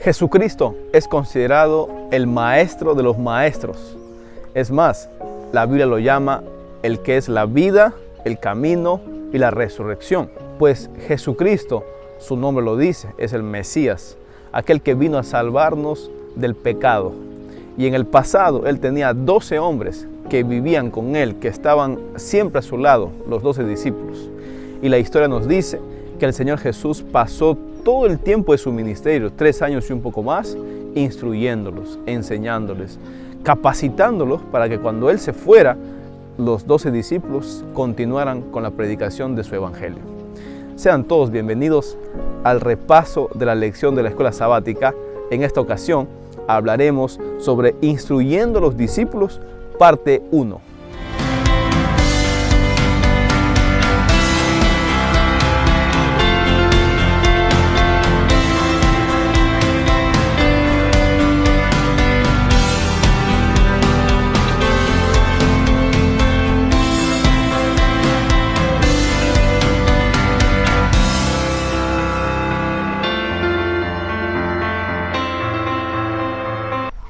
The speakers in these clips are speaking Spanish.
Jesucristo es considerado el maestro de los maestros. Es más, la Biblia lo llama el que es la vida, el camino y la resurrección. Pues Jesucristo, su nombre lo dice, es el Mesías, aquel que vino a salvarnos del pecado. Y en el pasado Él tenía 12 hombres que vivían con Él, que estaban siempre a su lado, los 12 discípulos. Y la historia nos dice que el Señor Jesús pasó todo el tiempo de su ministerio, 3 años y un poco más, instruyéndolos, enseñándoles, capacitándolos para que cuando Él se fuera, los 12 discípulos continuaran con la predicación de su evangelio. Sean todos bienvenidos al repaso de la lección de la escuela sabática. En esta ocasión hablaremos sobre Instruyendo a los discípulos, parte 1.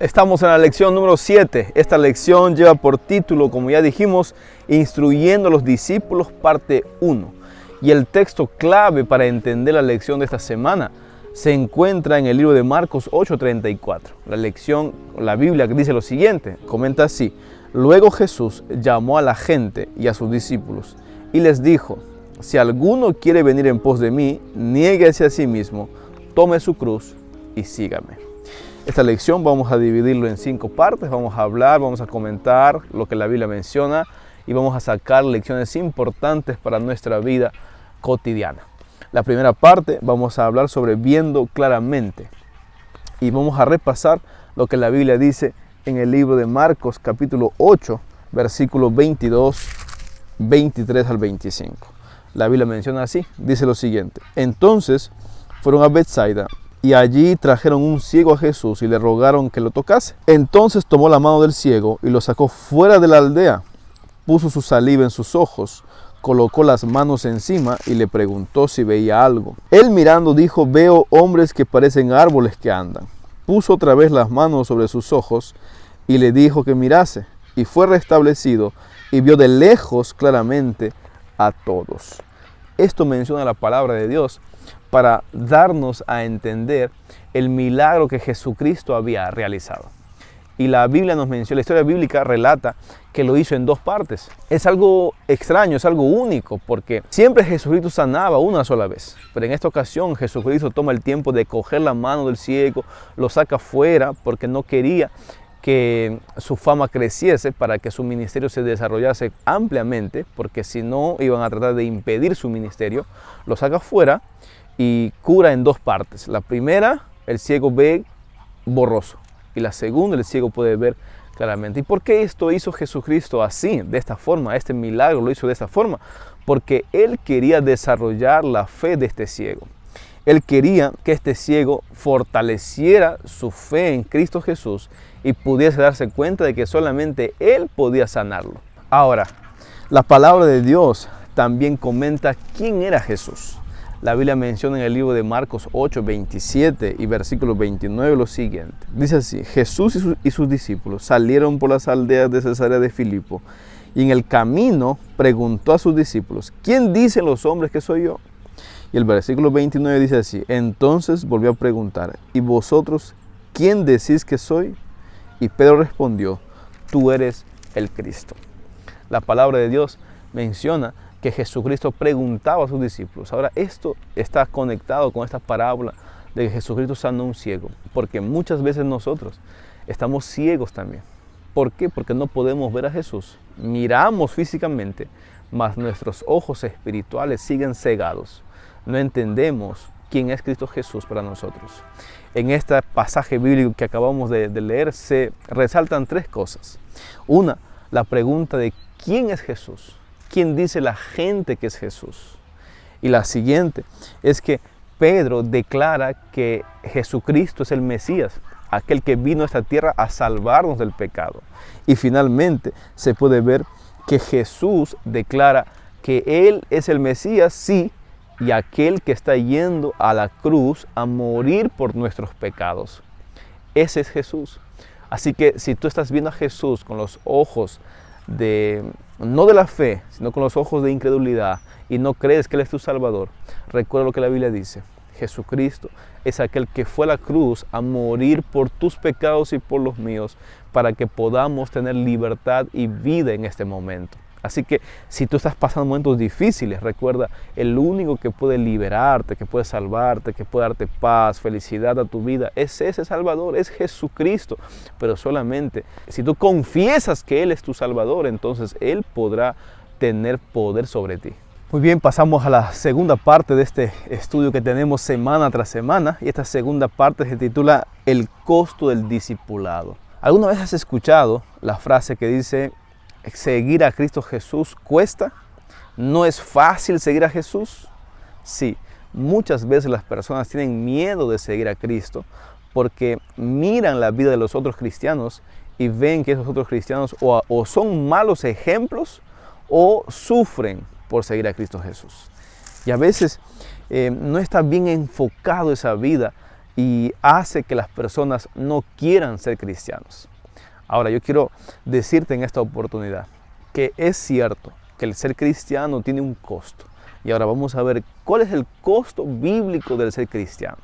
Estamos en la lección número 7. Esta lección lleva por título, como ya dijimos, Instruyendo a los discípulos, parte 1. Y el texto clave para entender la lección de esta semana se encuentra en el libro de Marcos 8:34. La Biblia dice lo siguiente, comenta así: Luego Jesús llamó a la gente y a sus discípulos y les dijo: Si alguno quiere venir en pos de mí, niéguese a sí mismo, tome su cruz y sígame. Esta lección vamos a dividirlo en 5 partes. Vamos a hablar, vamos a comentar lo que la Biblia menciona y vamos a sacar lecciones importantes para nuestra vida cotidiana. La primera parte vamos a hablar sobre viendo claramente y vamos a repasar lo que la Biblia dice en el libro de Marcos capítulo 8, versículos 22, 23 al 25. La Biblia menciona así, dice lo siguiente: Entonces fueron a Betsaida y allí trajeron un ciego a Jesús y le rogaron que lo tocase. Entonces tomó la mano del ciego y lo sacó fuera de la aldea. Puso su saliva en sus ojos, colocó las manos encima y le preguntó si veía algo. Él mirando dijo: Veo hombres que parecen árboles que andan. Puso otra vez las manos sobre sus ojos y le dijo que mirase. Y fue restablecido y vio de lejos claramente a todos. Esto menciona la palabra de Dios para darnos a entender el milagro que Jesucristo había realizado. Y la Biblia nos menciona, la historia bíblica relata que lo hizo en 2 partes. Es algo extraño, es algo único, porque siempre Jesucristo sanaba una sola vez. Pero en esta ocasión Jesucristo toma el tiempo de coger la mano del ciego, lo saca fuera porque no quería que su fama creciese, para que su ministerio se desarrollase ampliamente, porque si no iban a tratar de impedir su ministerio. Lo saca fuera y cura en 2 partes. La primera, el ciego ve borroso, y la segunda, el ciego puede ver claramente. ¿Y por qué esto hizo Jesucristo así, de esta forma? Este milagro lo hizo de esta forma porque Él quería desarrollar la fe de este ciego. Él quería que este ciego fortaleciera su fe en Cristo Jesús y pudiese darse cuenta de que solamente Él podía sanarlo. Ahora, la palabra de Dios también comenta quién era Jesús. La Biblia menciona en el libro de Marcos 8, 27 y versículo 29 lo siguiente. Dice así: Jesús y sus discípulos salieron por las aldeas de Cesarea de Filipo y en el camino preguntó a sus discípulos: ¿Quién dicen los hombres que soy yo? Y el versículo 29 dice así: Entonces volvió a preguntar: ¿Y vosotros quién decís que soy? Y Pedro respondió: Tú eres el Cristo. La palabra de Dios menciona que Jesucristo preguntaba a sus discípulos. Ahora, esto está conectado con esta parábola de que Jesucristo sana a un ciego, porque muchas veces nosotros estamos ciegos también. ¿Por qué? Porque no podemos ver a Jesús. Miramos físicamente, mas nuestros ojos espirituales siguen cegados. No entendemos quién es Cristo Jesús para nosotros. En este pasaje bíblico que acabamos de leer se resaltan 3 cosas. Una, la pregunta de quién es Jesús. ¿Quién dice la gente que es Jesús? Y la siguiente es que Pedro declara que Jesucristo es el Mesías, aquel que vino a esta tierra a salvarnos del pecado. Y finalmente se puede ver que Jesús declara que Él es el Mesías, sí, y aquel que está yendo a la cruz a morir por nuestros pecados. Ese es Jesús. Así que si tú estás viendo a Jesús con los ojos no de la fe, sino con los ojos de incredulidad y no crees que Él es tu Salvador, recuerda lo que la Biblia dice. Jesucristo es aquel que fue a la cruz a morir por tus pecados y por los míos para que podamos tener libertad y vida en este momento. Así que si tú estás pasando momentos difíciles, recuerda, el único que puede liberarte, que puede salvarte, que puede darte paz, felicidad a tu vida, es ese Salvador, es Jesucristo. Pero solamente si tú confiesas que Él es tu Salvador, entonces Él podrá tener poder sobre ti. Muy bien, pasamos a la segunda parte de este estudio que tenemos semana tras semana. Y esta segunda parte se titula El costo del discipulado. ¿Alguna vez has escuchado la frase que dice: seguir a Cristo Jesús cuesta? ¿No es fácil seguir a Jesús? Sí, muchas veces las personas tienen miedo de seguir a Cristo porque miran la vida de los otros cristianos y ven que esos otros cristianos o son malos ejemplos o sufren por seguir a Cristo Jesús. Y a veces no está bien enfocado esa vida y hace que las personas no quieran ser cristianos. Ahora, yo quiero decirte en esta oportunidad que es cierto que el ser cristiano tiene un costo. Y ahora vamos a ver cuál es el costo bíblico del ser cristiano.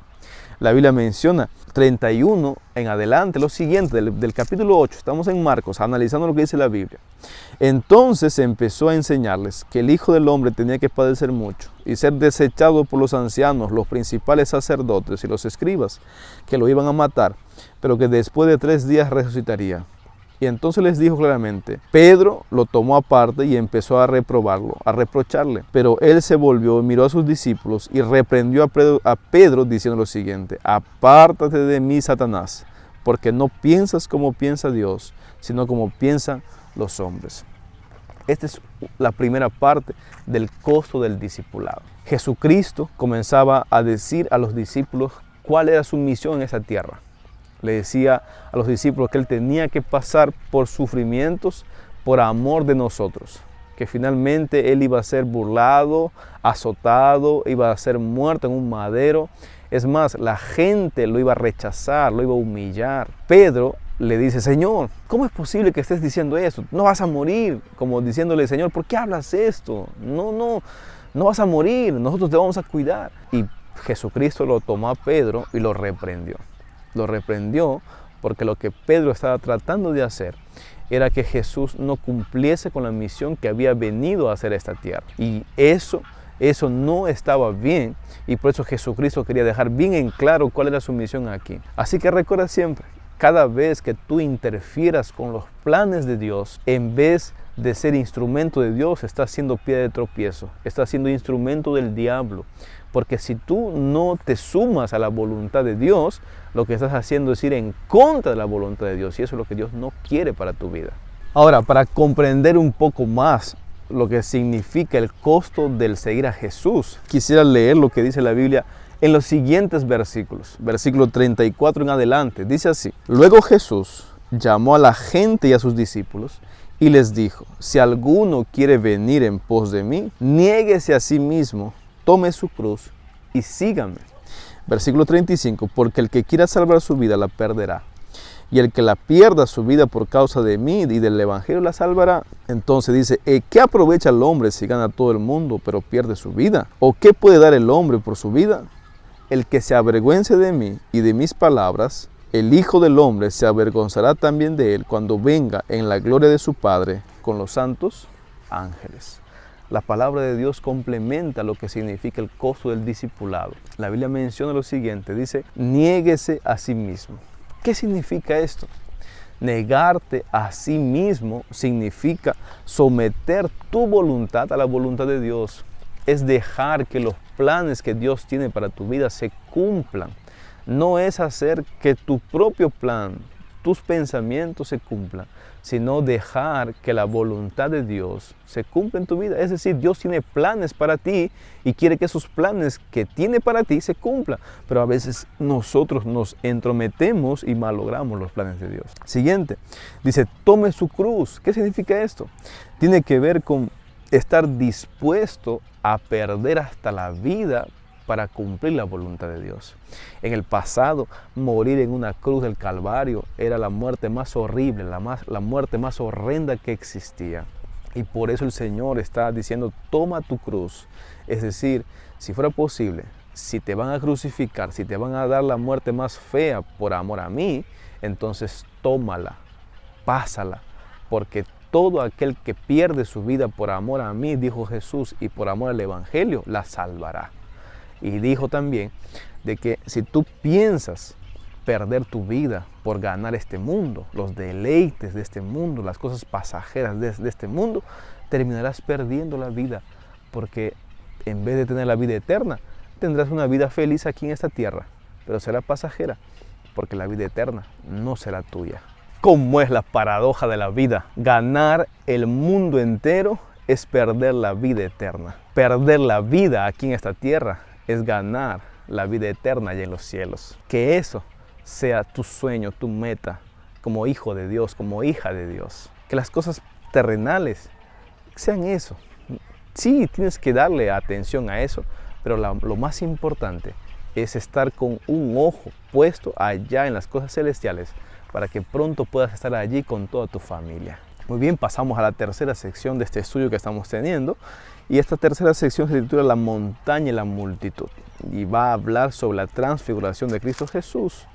La Biblia menciona 31 en adelante, lo siguiente, del capítulo 8, estamos en Marcos, analizando lo que dice la Biblia. Entonces empezó a enseñarles que el Hijo del Hombre tenía que padecer mucho y ser desechado por los ancianos, los principales sacerdotes y los escribas, que lo iban a matar, pero que después de 3 días resucitaría. Y entonces les dijo claramente. Pedro lo tomó aparte y empezó a reprobarlo, a reprocharle. Pero él se volvió, miró a sus discípulos y reprendió a Pedro diciendo lo siguiente: apártate de mí, Satanás, porque no piensas como piensa Dios, sino como piensan los hombres. Esta es la primera parte del costo del discipulado. Jesucristo comenzaba a decir a los discípulos cuál era su misión en esta tierra. Le decía a los discípulos que Él tenía que pasar por sufrimientos por amor de nosotros, que finalmente Él iba a ser burlado, azotado, iba a ser muerto en un madero. Es más, la gente lo iba a rechazar, lo iba a humillar. Pedro le dice: Señor, ¿cómo es posible que estés diciendo eso? No vas a morir. Como diciéndole: Señor, ¿por qué hablas esto? No vas a morir, nosotros te vamos a cuidar. Y Jesucristo lo tomó a Pedro y lo reprendió. Lo reprendió porque lo que Pedro estaba tratando de hacer era que Jesús no cumpliese con la misión que había venido a hacer a esta tierra. Y eso no estaba bien, y por eso Jesucristo quería dejar bien en claro cuál era su misión aquí. Así que recuerda siempre, cada vez que tú interfieras con los planes de Dios, en vez de ser instrumento de Dios, estás siendo piedra de tropiezo, estás siendo instrumento del diablo. Porque si tú no te sumas a la voluntad de Dios, lo que estás haciendo es ir en contra de la voluntad de Dios. Y eso es lo que Dios no quiere para tu vida. Ahora, para comprender un poco más lo que significa el costo del seguir a Jesús, quisiera leer lo que dice la Biblia en los siguientes versículos. Versículo 34 en adelante. Dice así: Luego Jesús llamó a la gente y a sus discípulos y les dijo: Si alguno quiere venir en pos de mí, niéguese a sí mismo, tome su cruz y sígame. Versículo 35, porque el que quiera salvar su vida la perderá, y el que la pierda su vida por causa de mí y del evangelio la salvará. Entonces dice: ¿qué aprovecha el hombre si gana todo el mundo pero pierde su vida? ¿O qué puede dar el hombre por su vida? El que se avergüence de mí y de mis palabras, el Hijo del Hombre se avergonzará también de él cuando venga en la gloria de su Padre con los santos ángeles. La palabra de Dios complementa lo que significa el costo del discipulado. La Biblia menciona lo siguiente, dice: niéguese a sí mismo. ¿Qué significa esto? Negarte a sí mismo significa someter tu voluntad a la voluntad de Dios. Es dejar que los planes que Dios tiene para tu vida se cumplan. No es hacer que tu propio plan, tus pensamientos se cumplan, sino dejar que la voluntad de Dios se cumpla en tu vida. Es decir, Dios tiene planes para ti y quiere que esos planes que tiene para ti se cumplan. Pero a veces nosotros nos entrometemos y malogramos los planes de Dios. Siguiente, dice: tome su cruz. ¿Qué significa esto? Tiene que ver con estar dispuesto a perder hasta la vida para cumplir la voluntad de Dios. En el pasado, morir en una cruz del Calvario era la muerte más horrible, la muerte más horrenda que existía. Y por eso el Señor está diciendo, toma tu cruz. Es decir, si fuera posible, si te van a crucificar, si te van a dar la muerte más fea por amor a mí, entonces tómala, pásala, porque todo aquel que pierde su vida por amor a mí, dijo Jesús, y por amor al Evangelio, la salvará. Y dijo también de que si tú piensas perder tu vida por ganar este mundo, los deleites de este mundo, las cosas pasajeras de este mundo, terminarás perdiendo la vida, porque en vez de tener la vida eterna, tendrás una vida feliz aquí en esta tierra, pero será pasajera, porque la vida eterna no será tuya. ¿Cómo es la paradoja de la vida? Ganar el mundo entero es perder la vida eterna. Perder la vida aquí en esta tierra es ganar la vida eterna allá en los cielos. Que eso sea tu sueño, tu meta, como hijo de Dios, como hija de Dios. Que las cosas terrenales sean eso. Sí, tienes que darle atención a eso, pero lo más importante es estar con un ojo puesto allá en las cosas celestiales, para que pronto puedas estar allí con toda tu familia. Muy bien, pasamos a la tercera sección de este estudio que estamos teniendo. Y esta tercera sección se titula La montaña y la multitud. Y va a hablar sobre la transfiguración de Cristo Jesús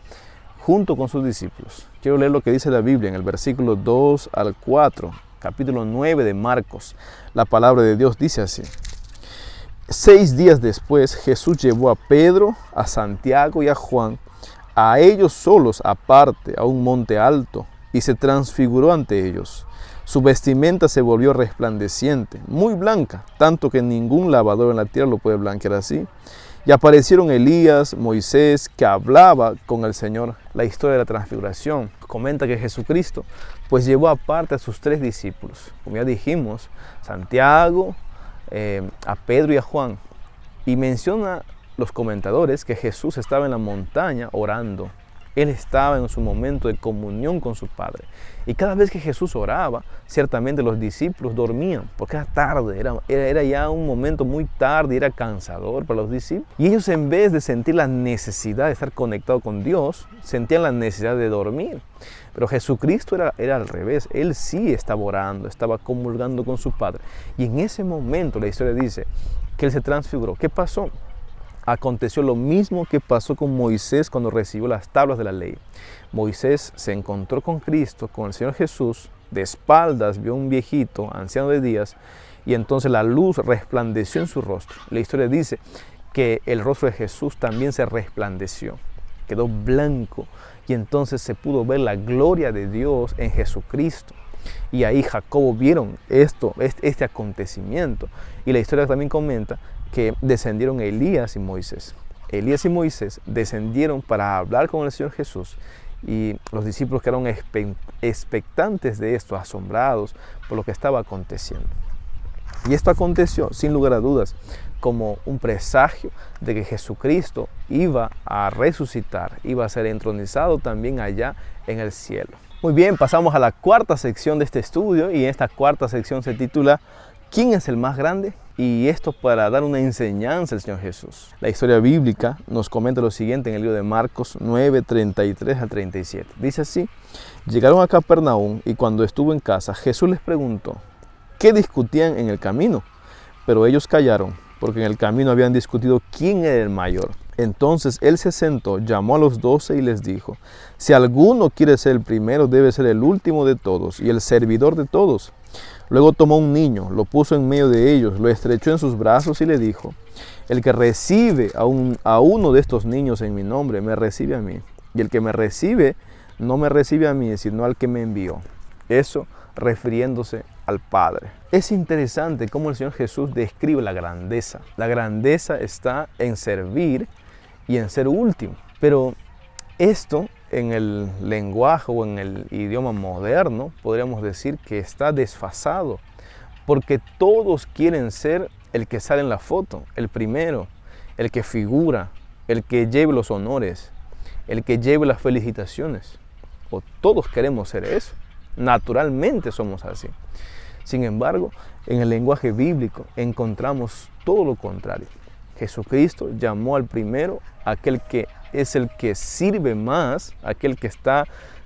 junto con sus discípulos. Quiero leer lo que dice la Biblia en el versículo 2 al 4, capítulo 9 de Marcos. La palabra de Dios dice así. 6 días después, Jesús llevó a Pedro, a Santiago y a Juan, a ellos solos aparte, a un monte alto, y se transfiguró ante ellos. Su vestimenta se volvió resplandeciente, muy blanca, tanto que ningún lavador en la tierra lo puede blanquear así. Y aparecieron Elías, Moisés, que hablaba con el Señor. La historia de la transfiguración comenta que Jesucristo pues llevó aparte a sus 3 discípulos, como ya dijimos, Santiago, a Pedro y a Juan. Y menciona los comentadores que Jesús estaba en la montaña orando. Él estaba en su momento de comunión con su Padre. Y cada vez que Jesús oraba, ciertamente los discípulos dormían, porque era tarde, era ya un momento muy tarde, era cansador para los discípulos. Y ellos, en vez de sentir la necesidad de estar conectados con Dios, sentían la necesidad de dormir. Pero Jesucristo era al revés. Él sí estaba orando, estaba comulgando con su Padre. Y en ese momento la historia dice que Él se transfiguró. ¿Qué pasó? Aconteció lo mismo que pasó con Moisés cuando recibió las tablas de la ley. Moisés se encontró con Cristo, con el Señor Jesús, de espaldas vio a un viejito, anciano de días, y entonces la luz resplandeció en su rostro. La historia dice que el rostro de Jesús también se resplandeció, quedó blanco, y entonces se pudo ver la gloria de Dios en Jesucristo. Y ahí Jacobo vieron este acontecimiento. Y la historia también comenta que descendieron Elías y Moisés. Elías y Moisés descendieron para hablar con el Señor Jesús. Y los discípulos quedaron expectantes de esto, asombrados por lo que estaba aconteciendo. Y esto aconteció, sin lugar a dudas, como un presagio de que Jesucristo iba a resucitar, iba a ser entronizado también allá en el cielo. Muy bien, pasamos a la cuarta sección de este estudio, y esta cuarta sección se titula ¿Quién es el más grande? Y esto para dar una enseñanza al Señor Jesús. La historia bíblica nos comenta lo siguiente en el libro de Marcos 9, 33 al 37. Dice así: llegaron a Capernaum, y cuando estuvo en casa, Jesús les preguntó ¿qué discutían en el camino? Pero ellos callaron, porque en el camino habían discutido quién era el mayor. Entonces Él se sentó, llamó a los 12 y les dijo: si alguno quiere ser el primero, debe ser el último de todos y el servidor de todos. Luego tomó un niño, lo puso en medio de ellos, lo estrechó en sus brazos y le dijo: el que recibe a uno de estos niños en mi nombre, me recibe a mí. Y el que me recibe, no me recibe a mí, sino al que me envió. Eso refiriéndose al Padre. Es interesante cómo el Señor Jesús describe la grandeza. La grandeza está en servir y en ser último. Pero esto, en el lenguaje o en el idioma moderno, podríamos decir que está desfasado, porque todos quieren ser el que sale en la foto, el primero, el que figura, el que lleve los honores, el que lleve las felicitaciones. O todos queremos ser eso. Naturalmente somos así. Sin embargo, en el lenguaje bíblico encontramos todo lo contrario. Jesucristo llamó al primero, aquel que es el que sirve más, aquel que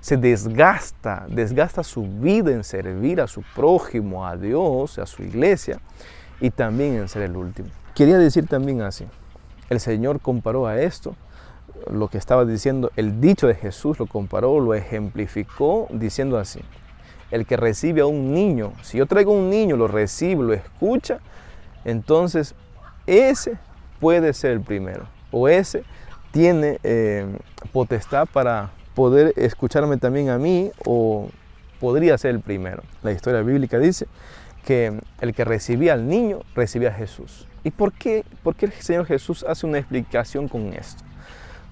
se desgasta su vida en servir a su prójimo, a Dios, a su iglesia, y también en ser el último. Quería decir también así, el Señor comparó a esto, lo que estaba diciendo, el dicho de Jesús lo comparó, lo ejemplificó diciendo así: el que recibe a un niño, si yo traigo un niño, lo recibe, lo escucha, entonces ese puede ser el primero, o ese tiene potestad para poder escucharme también a mí, o podría ser el primero. La historia bíblica dice que el que recibía al niño, recibía a Jesús. ¿Y por qué el Señor Jesús hace una explicación con esto?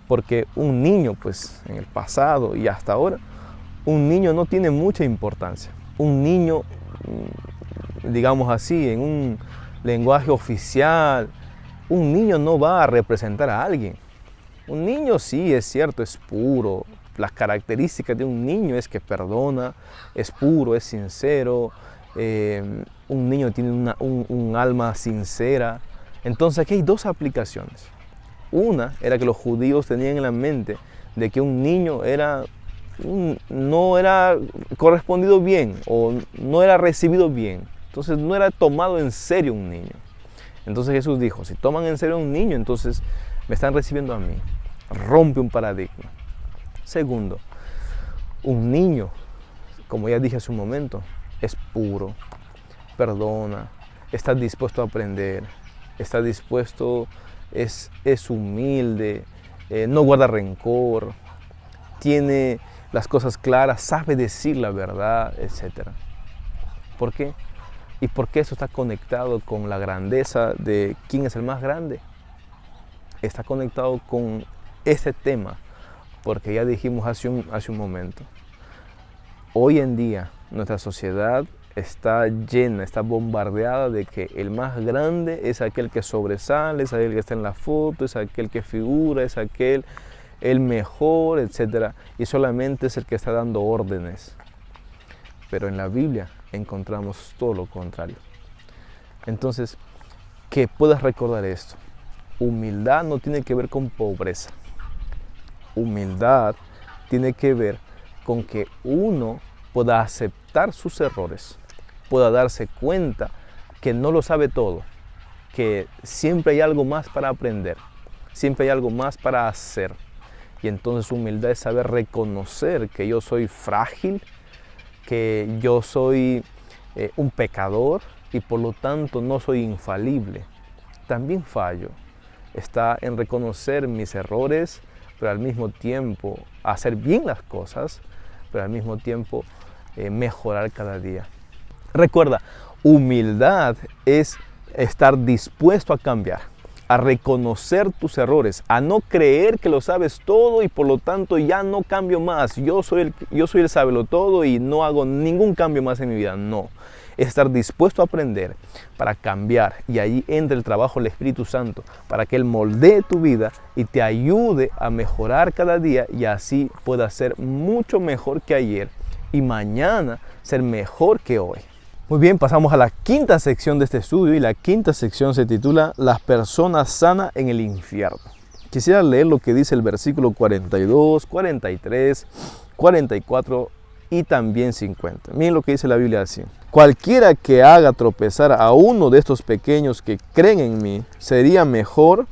Porque un niño, pues en el pasado y hasta ahora, un niño no tiene mucha importancia. Un niño, digamos así, en un lenguaje oficial, un niño no va a representar a alguien. Un niño sí, es cierto, es puro. Las características de un niño es que perdona, es puro, es sincero. Un niño tiene un alma sincera. Entonces aquí hay dos aplicaciones. Una era que los judíos tenían en la mente de que un niño no era correspondido bien o no era recibido bien. Entonces no era tomado en serio un niño. Entonces Jesús dijo, si toman en serio a un niño, entonces me están recibiendo a mí. Rompe un paradigma. Segundo, un niño, como ya dije hace un momento, es puro, perdona, está dispuesto a aprender, está dispuesto, es humilde, no guarda rencor, tiene las cosas claras, sabe decir la verdad, etc. ¿Por qué? ¿Y por qué eso está conectado con la grandeza de quién es el más grande? Está conectado con ese tema, porque ya dijimos hace un momento. Hoy en día nuestra sociedad está llena, está bombardeada de que el más grande es aquel que sobresale, es aquel que está en la foto, es aquel que figura, es aquel el mejor, etc. Y solamente es el que está dando órdenes. Pero en la Biblia encontramos todo lo contrario. Entonces, que puedas recordar esto. Humildad no tiene que ver con pobreza. Humildad tiene que ver con que uno pueda aceptar sus errores, pueda darse cuenta que no lo sabe todo, que siempre hay algo más para aprender, siempre hay algo más para hacer. Y entonces humildad es saber reconocer que yo soy frágil, que yo soy un pecador y por lo tanto no soy infalible. También fallo. Está en reconocer mis errores, pero al mismo tiempo hacer bien las cosas, pero al mismo tiempo mejorar cada día. Recuerda, humildad es estar dispuesto a cambiar, a reconocer tus errores, a no creer que lo sabes todo y por lo tanto ya no cambio más. Yo soy el sabelotodo y no hago ningún cambio más en mi vida. No, es estar dispuesto a aprender para cambiar, y ahí entra el trabajo del Espíritu Santo para que Él moldee tu vida y te ayude a mejorar cada día, y así puedas ser mucho mejor que ayer y mañana ser mejor que hoy. Muy bien, pasamos a la quinta sección de este estudio, y la quinta sección se titula Las personas sanas en el infierno. Quisiera leer lo que dice el versículo 42, 43, 44 y también 50. Miren lo que dice la Biblia así: cualquiera que haga tropezar a uno de estos pequeños que creen en mí, sería mejor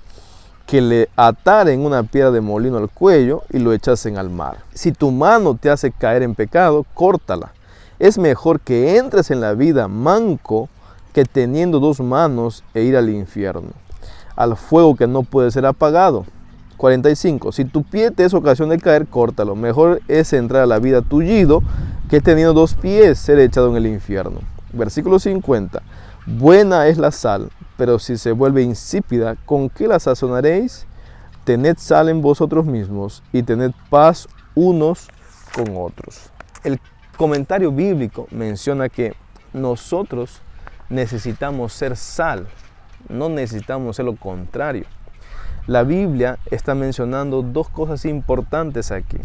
que le ataren una piedra de molino al cuello y lo echasen al mar. Si tu mano te hace caer en pecado, córtala. Es mejor que entres en la vida manco que teniendo dos manos e ir al infierno, al fuego que no puede ser apagado. 45. Si tu pie te es ocasión de caer, córtalo. Mejor es entrar a la vida tullido que teniendo dos pies ser echado en el infierno. Versículo 50. Buena es la sal, pero si se vuelve insípida, ¿con qué la sazonaréis? Tened sal en vosotros mismos y tened paz unos con otros. El comentario bíblico menciona que nosotros necesitamos ser sal, no necesitamos ser lo contrario. La Biblia está mencionando dos cosas importantes aquí.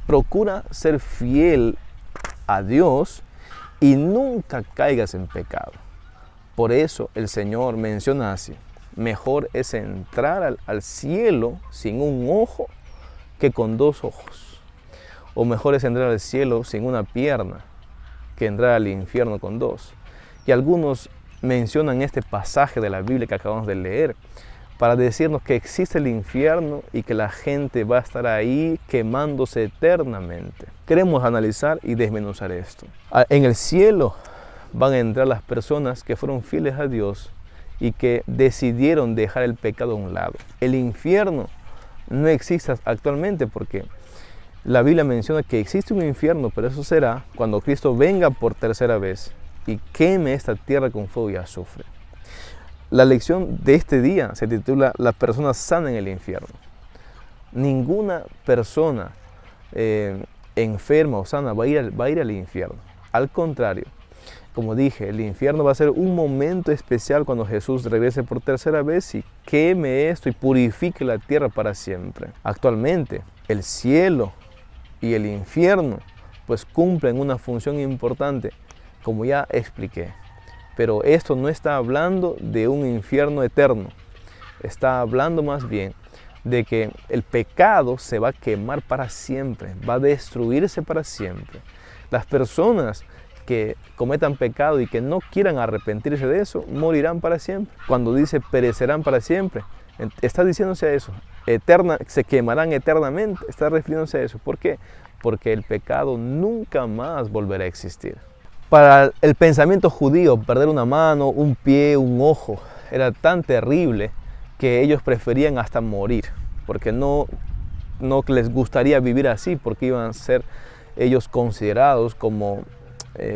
Procura ser fiel a Dios y nunca caigas en pecado. Por eso el Señor menciona así: mejor es entrar al cielo sin un ojo que con 2 ojos. O mejor es entrar al cielo sin una pierna que entrar al infierno con 2. Y algunos mencionan este pasaje de la Biblia que acabamos de leer para decirnos que existe el infierno y que la gente va a estar ahí quemándose eternamente. Queremos analizar y desmenuzar esto. En el cielo van a entrar las personas que fueron fieles a Dios y que decidieron dejar el pecado a un lado. El infierno no existe actualmente porque la Biblia menciona que existe un infierno, pero eso será cuando Cristo venga por tercera vez y queme esta tierra con fuego y azufre. La lección de este día se titula "La persona sana en el infierno". Ninguna persona enferma o sana va a ir al infierno. Al contrario, como dije, el infierno va a ser un momento especial cuando Jesús regrese por tercera vez y queme esto y purifique la tierra para siempre. Actualmente, el cielo y el infierno pues cumplen una función importante, como ya expliqué. Pero esto no está hablando de un infierno eterno. Está hablando más bien de que el pecado se va a quemar para siempre, va a destruirse para siempre. Las personas que cometan pecado y que no quieran arrepentirse de eso, morirán para siempre. Cuando dice perecerán para siempre, está diciéndose a eso. Se quemarán eternamente, está refiriéndose a eso. ¿Por qué? Porque el pecado nunca más volverá a existir. Para el pensamiento judío, perder una mano, un pie, un ojo, era tan terrible que ellos preferían hasta morir, porque no les gustaría vivir así, porque iban a ser ellos considerados como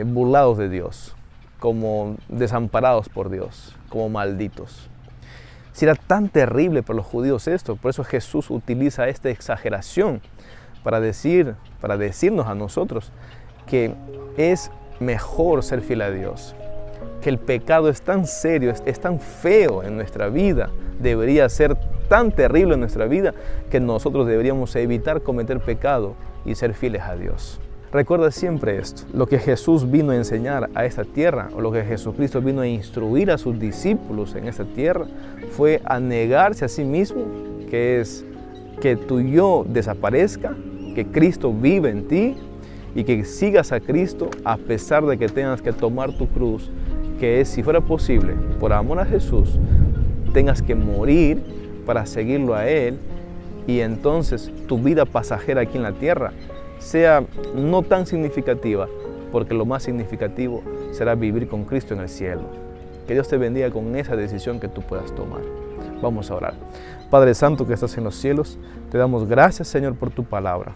burlados de Dios, como desamparados por Dios, como malditos. Si era tan terrible para los judíos esto, por eso Jesús utiliza esta exageración para decirnos a nosotros que es mejor ser fiel a Dios, que el pecado es tan serio, es tan feo en nuestra vida, debería ser tan terrible en nuestra vida que nosotros deberíamos evitar cometer pecado y ser fieles a Dios. Recuerda siempre esto: lo que Jesús vino a enseñar a esta tierra, o lo que Jesucristo vino a instruir a sus discípulos en esta tierra, fue a negarse a sí mismo, que es que tu yo desaparezca, que Cristo vive en ti y que sigas a Cristo a pesar de que tengas que tomar tu cruz, que es, si fuera posible, por amor a Jesús, tengas que morir para seguirlo a Él, y entonces tu vida pasajera aquí en la tierra sea no tan significativa, porque lo más significativo será vivir con Cristo en el cielo. Que Dios te bendiga con esa decisión que tú puedas tomar. Vamos a orar. Padre Santo que estás en los cielos, te damos gracias, Señor, por tu palabra.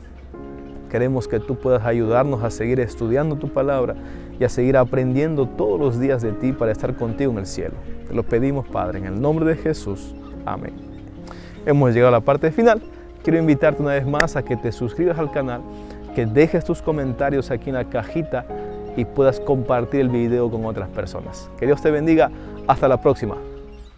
Queremos que tú puedas ayudarnos a seguir estudiando tu palabra y a seguir aprendiendo todos los días de ti para estar contigo en el cielo. Te lo pedimos, Padre, en el nombre de Jesús. Amén. Hemos llegado a la parte final. Quiero invitarte una vez más a que te suscribas al canal, que dejes tus comentarios aquí en la cajita y puedas compartir el video con otras personas. Que Dios te bendiga. Hasta la próxima.